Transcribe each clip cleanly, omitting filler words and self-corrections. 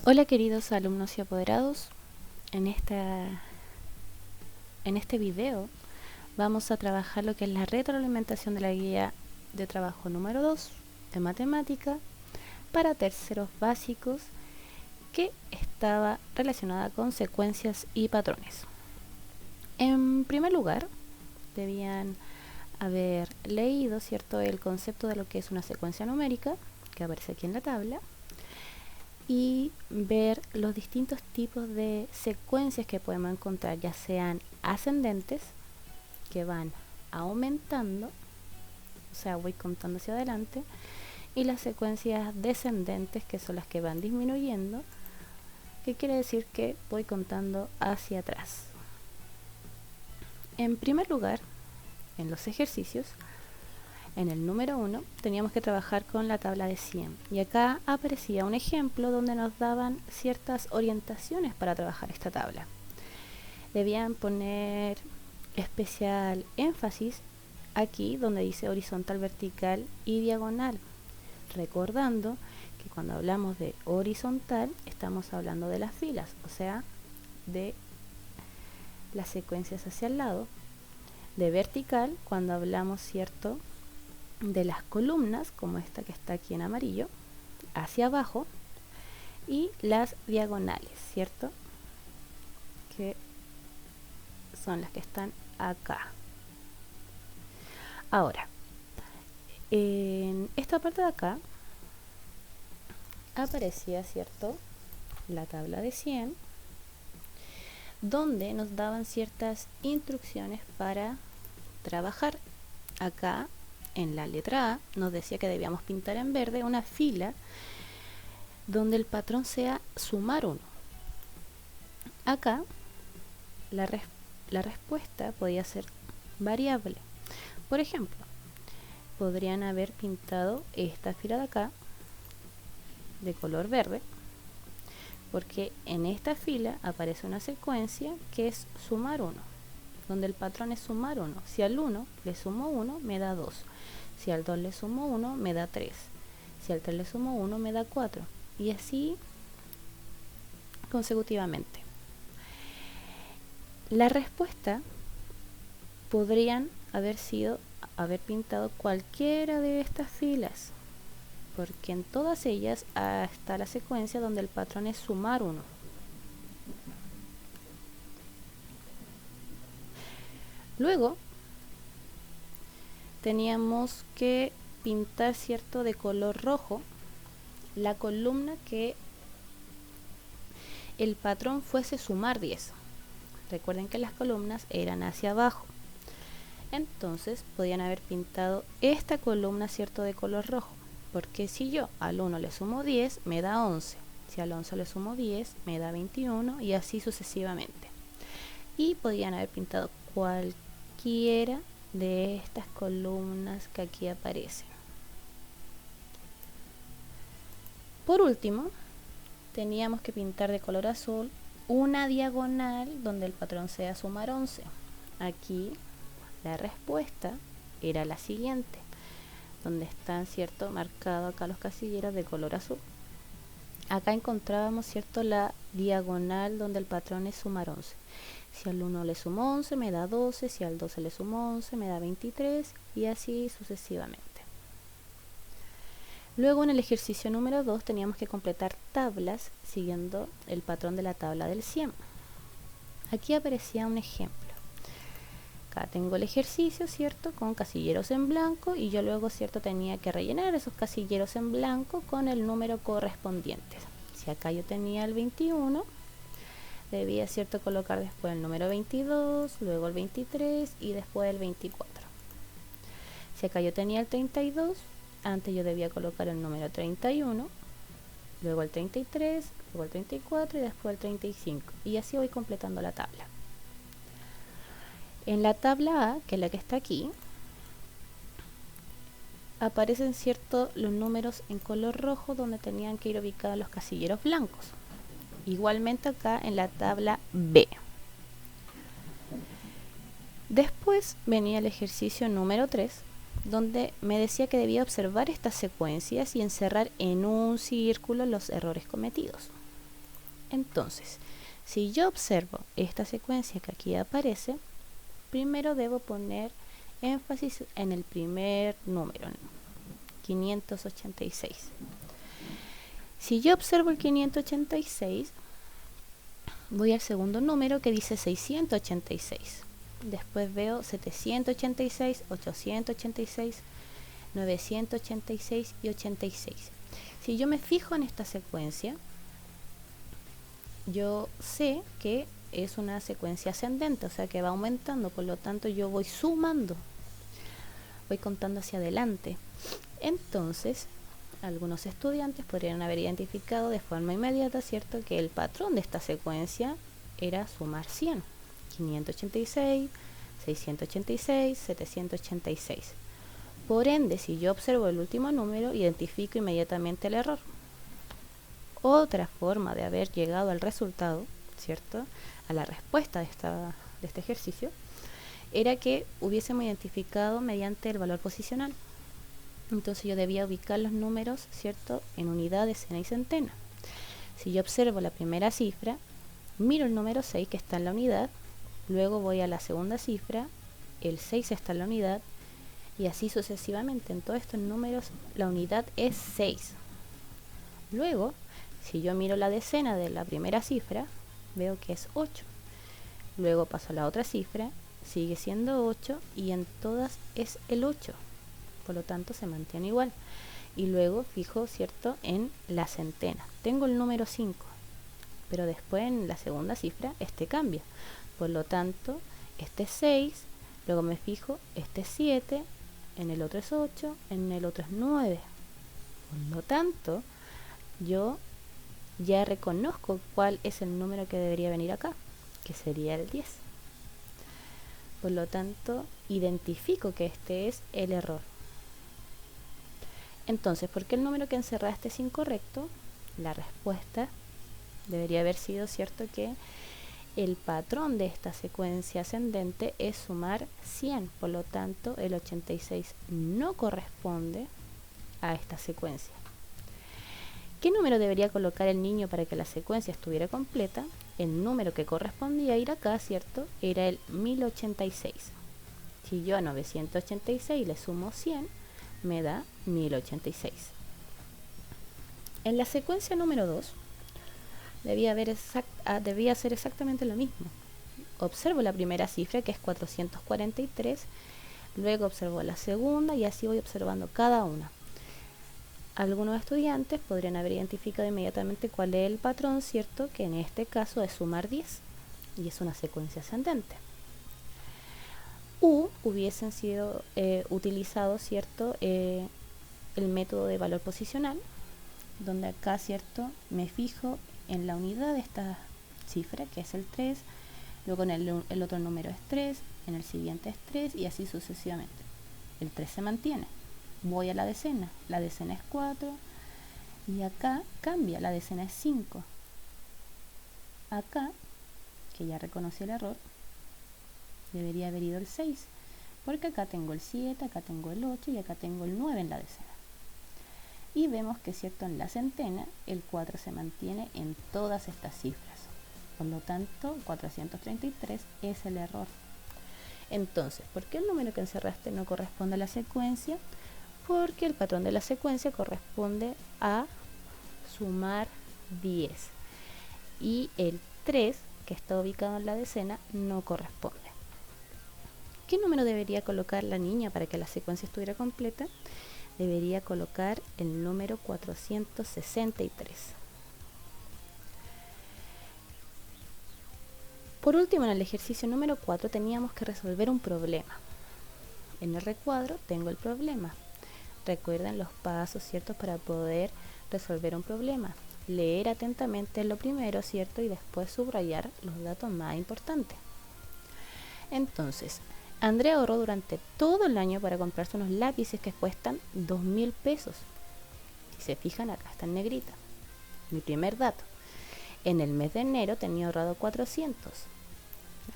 Hola queridos alumnos y apoderados, en este video vamos a trabajar lo que es la retroalimentación de la guía de trabajo número 2 de matemática para terceros básicos, que estaba relacionada con secuencias y patrones. En primer lugar, debían haber leído, ¿cierto?, el concepto de lo que es una secuencia numérica, que aparece aquí en la tabla, y ver los distintos tipos de secuencias que podemos encontrar, ya sean ascendentes, que van aumentando, o sea, voy contando hacia adelante, y las secuencias descendentes, que son las que van disminuyendo, que quiere decir que voy contando hacia atrás. En primer lugar, en los ejercicios, en el número 1 teníamos que trabajar con la tabla de 100, y acá aparecía un ejemplo donde nos daban ciertas orientaciones para trabajar esta tabla. Debían poner especial énfasis aquí donde dice horizontal, vertical y diagonal, recordando que cuando hablamos de horizontal estamos hablando de las filas, o sea, de las secuencias hacia el lado; de vertical cuando hablamos, ¿cierto?, de las columnas, como esta que está aquí en amarillo, hacia abajo; y las diagonales, ¿cierto?, que son las que están acá. Ahora, en esta parte de acá aparecía, ¿cierto?, la tabla de 100, donde nos daban ciertas instrucciones para trabajar. Acá en la letra A nos decía que debíamos pintar en verde una fila donde el patrón sea sumar 1. Acá la respuesta podía ser variable. Por ejemplo, podrían haber pintado esta fila de acá de color verde, porque en esta fila aparece una secuencia que es sumar 1, donde el patrón es sumar 1. Si al 1 le sumo 1, me da 2. Si al 2 le sumo 1, me da 3. Si al 3 le sumo 1, me da 4. Y así consecutivamente. La respuesta podrían haber pintado cualquiera de estas filas, porque en todas ellas está la secuencia donde el patrón es sumar 1. Luego teníamos que pintar, ¿cierto?, de color rojo la columna que el patrón fuese sumar 10. Recuerden que las columnas eran hacia abajo, entonces podían haber pintado esta columna, ¿cierto?, de color rojo, porque si yo al 1 le sumo 10, me da 11. Si al 11 le sumo 10, me da 21, y así sucesivamente. Y podían haber pintado cualquiera de estas columnas que aquí aparecen. Por último, teníamos que pintar de color azul una diagonal donde el patrón sea sumar 11. Aquí la respuesta era la siguiente, donde están, ¿cierto?, marcados acá los casilleros de color azul. Acá encontrábamos, ¿cierto?, la diagonal donde el patrón es sumar 11. Si al 1 le sumo 11, me da 12. Si al 12 le sumo 11, me da 23, y así sucesivamente. Luego, en el ejercicio número 2 teníamos que completar tablas siguiendo el patrón de la tabla del 100. Aquí aparecía un ejemplo. Acá tengo el ejercicio, ¿cierto?, con casilleros en blanco, y yo luego, ¿cierto?, tenía que rellenar esos casilleros en blanco con el número correspondiente. Si acá yo tenía el 21, debía, ¿cierto?, colocar después el número 22, luego el 23 y después el 24. Si acá yo tenía el 32, antes yo debía colocar el número 31, luego el 33, luego el 34 y después el 35. Y así voy completando la tabla. En la tabla A, que es la que está aquí, aparecen, ¿cierto?, los números en color rojo donde tenían que ir ubicados los casilleros blancos. Igualmente acá en la tabla B. Después venía el ejercicio número 3, donde me decía que debía observar estas secuencias y encerrar en un círculo los errores cometidos. Entonces, si yo observo esta secuencia que aquí aparece, primero debo poner énfasis en el primer número, 586. Si yo observo el 586, voy al segundo número que dice 686. Después veo 786, 886, 986 y 86. Si yo me fijo en esta secuencia, yo sé que es una secuencia ascendente, o sea que va aumentando, por lo tanto yo voy sumando, voy contando hacia adelante. Entonces, algunos estudiantes podrían haber identificado de forma inmediata, ¿cierto?, que el patrón de esta secuencia era sumar 100, 586, 686, 786. Por ende, si yo observo el último número, identifico inmediatamente el error. Otra forma de haber llegado al resultado, ¿cierto?, a la respuesta de este ejercicio, era que hubiésemos identificado mediante el valor posicional. Entonces yo debía ubicar los números, ¿cierto?, en unidad, decena y centena. Si yo observo la primera cifra, miro el número 6 que está en la unidad, luego voy a la segunda cifra, el 6 está en la unidad, y así sucesivamente. En todos estos números la unidad es 6. Luego, si yo miro la decena de la primera cifra, veo que es 8. Luego paso a la otra cifra, sigue siendo 8 y en todas es el 8. Por lo tanto se mantiene igual. Y luego fijo, ¿cierto?, en la centena. Tengo el número 5, pero después en la segunda cifra este cambia. Por lo tanto, este es 6, luego me fijo, este es 7, en el otro es 8, en el otro es 9. Por lo tanto, yo ya reconozco cuál es el número que debería venir acá, que sería el 10. Por lo tanto, identifico que este es el error. Entonces, ¿por qué el número que encerraste es incorrecto? La respuesta debería haber sido, ¿cierto?, que el patrón de esta secuencia ascendente es sumar 100. Por lo tanto, el 86 no corresponde a esta secuencia. ¿Qué número debería colocar el niño para que la secuencia estuviera completa? El número que correspondía a ir acá, ¿cierto?, era el 1086. Si yo a 986 le sumo 100, me da 1086. En la secuencia número 2, debía ser exactamente lo mismo. Observo la primera cifra, que es 443, luego observo la segunda y así voy observando cada una. Algunos estudiantes podrían haber identificado inmediatamente cuál es el patrón, ¿cierto?, que en este caso es sumar 10 y es una secuencia ascendente. Hubiesen sido utilizados, ¿cierto?, el método de valor posicional, donde acá, ¿cierto?, me fijo en la unidad de esta cifra, que es el 3, luego en el otro número es 3, en el siguiente es 3 y así sucesivamente. El 3 se mantiene. Voy a la decena es 4 y acá cambia, la decena es 5. Acá, que ya reconocí el error, debería haber ido el 6, porque acá tengo el 7, acá tengo el 8 y acá tengo el 9 en la decena. Y vemos que, ¿cierto?, en la centena el 4 se mantiene en todas estas cifras. Por lo tanto, 433 es el error. Entonces, ¿por qué el número que encerraste no corresponde a la secuencia? Porque el patrón de la secuencia corresponde a sumar 10 y el 3, que está ubicado en la decena, no corresponde. ¿Qué número debería colocar la niña para que la secuencia estuviera completa? Debería colocar el número 463. Por último, en el ejercicio número 4 teníamos que resolver un problema. En el recuadro tengo el problema. Recuerden los pasos, ¿cierto?, para poder resolver un problema. Leer atentamente lo primero, ¿cierto?, y después subrayar los datos más importantes. Entonces, Andrea ahorró durante todo el año para comprarse unos lápices que cuestan 2.000 pesos. Si se fijan, acá está en negrita. Mi primer dato. En el mes de enero tenía ahorrado 400.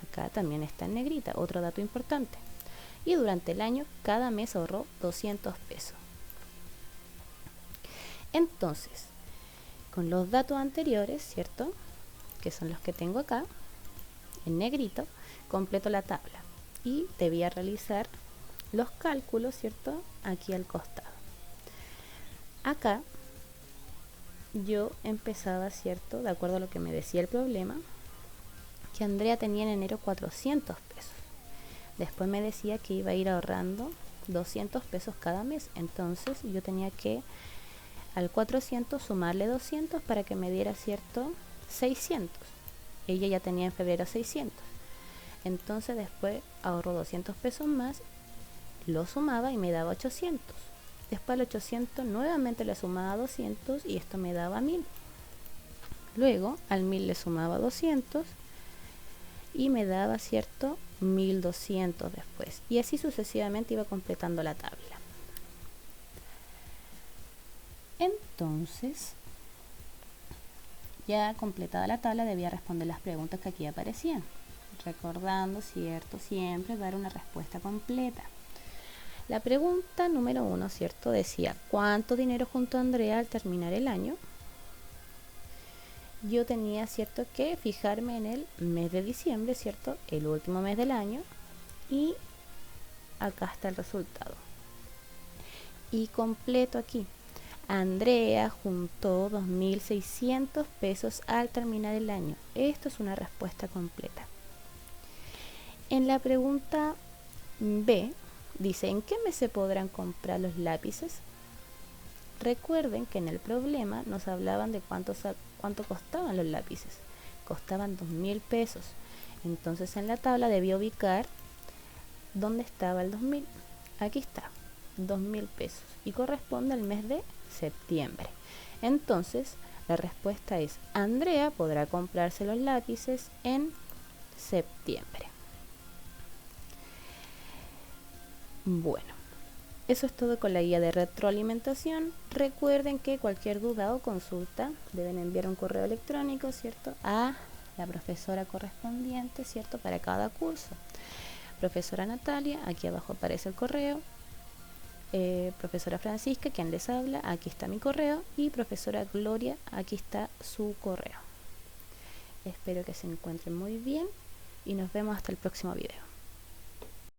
Acá también está en negrita, otro dato importante. Y durante el año, cada mes ahorró 200 pesos. Entonces, con los datos anteriores, ¿cierto?, que son los que tengo acá, en negrito, completo la tabla y debía realizar los cálculos, ¿cierto? Aquí al costado. Acá yo empezaba, ¿cierto? De acuerdo a lo que me decía el problema, que Andrea tenía en enero 400 pesos. Después me decía que iba a ir ahorrando 200 pesos cada mes. Entonces yo tenía que al 400 sumarle 200 para que me diera, ¿cierto? 600. Ella ya tenía en febrero 600. Entonces después ahorró 200 pesos más, lo sumaba y me daba 800. Después al 800 nuevamente le sumaba 200 y esto me daba 1000. Luego al 1000 le sumaba 200 y me daba, ¿cierto? 1200 después. Y así sucesivamente iba completando la tabla. Entonces, ya completada la tabla, debía responder las preguntas que aquí aparecían. Recordando, ¿cierto? Siempre dar una respuesta completa. La pregunta número 1, ¿cierto? Decía, ¿cuánto dinero juntó Andrea al terminar el año? Yo tenía, ¿cierto?, que fijarme en el mes de diciembre, ¿cierto?, el último mes del año, y acá está el resultado. Y completo aquí. Andrea juntó 2.600 pesos al terminar el año. Esto es una respuesta completa. En la pregunta B, dice, ¿en qué mes se podrán comprar los lápices? Recuerden que en el problema nos hablaban de cuánto costaban los lápices. Costaban 2.000 pesos. Entonces en la tabla debía ubicar dónde estaba el 2.000. Aquí está, 2.000 pesos. Y corresponde al mes de septiembre. Entonces la respuesta es, Andrea podrá comprarse los lápices en septiembre. Bueno, eso es todo con la guía de retroalimentación. Recuerden que cualquier duda o consulta deben enviar un correo electrónico, ¿cierto?, a la profesora correspondiente, ¿cierto?, para cada curso. Profesora Natalia, aquí abajo aparece el correo. Profesora Francisca, quien les habla, aquí está mi correo. Y profesora Gloria, aquí está su correo. Espero que se encuentren muy bien y nos vemos hasta el próximo video.